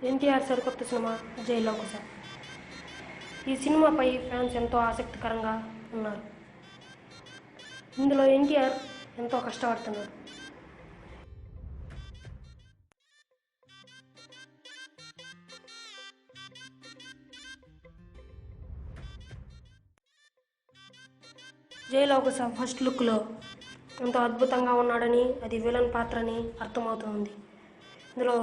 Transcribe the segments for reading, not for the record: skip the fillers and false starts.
ఎన్టీఆర్ సరికొత్త సినిమా జైల్లో కుశ. ఈ సినిమాపై ఫ్యాన్స్ ఎంతో ఆసక్తికరంగా ఉన్నారు. ఇందులో ఎన్టీఆర్ ఎంతో కష్టపడుతున్నాడు. జైల్లో కుశ ఫస్ట్ లుక్లో ఎంతో అద్భుతంగా ఉన్నాడని, అది విలన్ పాత్రని అర్థమవుతుంది. ఇందులో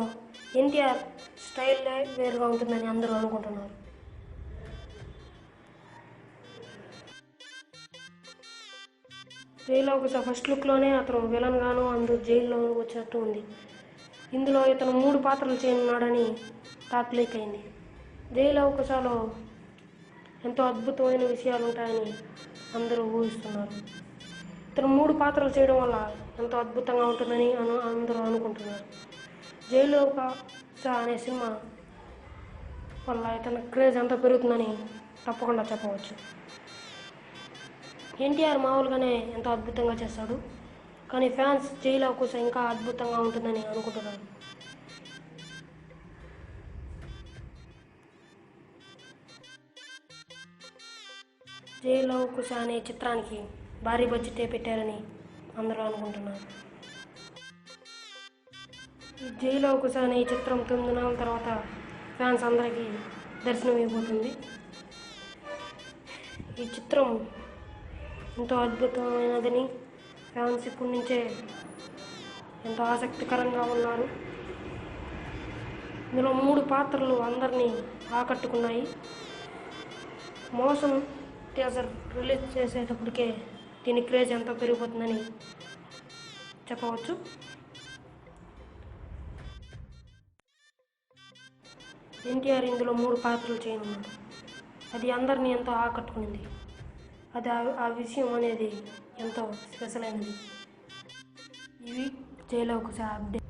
ఎన్టీఆర్ స్టైల్ వేరుగా ఉంటుందని అందరూ అనుకుంటున్నారు. జైల్లో కుశ ఫస్ట్ లుక్లోనే అతను విలన్ గాను జైల్లో వచ్చినట్టు ఉంది. ఇందులో ఇతను 3 పాత్రలు చేయనున్నాడని టాక్ లీక్ అయింది. జైల్లో కుశలో ఎంతో అద్భుతమైన విషయాలు ఉంటాయని అందరూ ఊహిస్తున్నారు. ఇతను 3 పాత్రలు చేయడం వల్ల ఎంతో అద్భుతంగా ఉంటుందని అందరూ అనుకుంటున్నారు. జైల్లో కుశ అనే సినిమా వల్ల ఇతని క్రేజ్ ఎంత పెరుగుతుందని తప్పకుండా చెప్పవచ్చు. ఎన్టీఆర్ మామూలుగానే ఎంతో అద్భుతంగా చేస్తాడు, కానీ ఫ్యాన్స్ జైల్లో కుశ ఇంకా అద్భుతంగా ఉంటుందని అనుకుంటున్నారు. జైల్లో కుశ అనే చిత్రానికి భారీ బడ్జెటే పెట్టారని అందరూ అనుకుంటున్నారు. ఈ జైల్లో కుశ అనే చిత్రం 9 నెలల తర్వాత ఫ్యాన్స్ అందరికీ దర్శనం ఇవ్వబోతుంది. ఈ చిత్రం ఎంతో అద్భుతమైనదని ఫ్యాన్స్ ఇప్పటి నుంచే ఎంతో ఆసక్తికరంగా ఉన్నారు. ఇందులో 3 పాత్రలు అందరినీ ఆకట్టుకున్నాయి. మోషన్ టీజర్ రిలీజ్ చేసేటప్పటికే దీని క్రేజ్ ఎంతో పెరిగిపోతుందని చెప్పవచ్చు. ఎన్టీఆర్ ఇందులో 3 పాత్రలు చేయనున్నాడు. అది అందరినీ ఎంతో ఆకట్టుకునింది. అది ఆ విషయం అనేది ఎంతో స్పెషల్ అయినది. ఇవి జైల్లో కుశ అప్డేట్.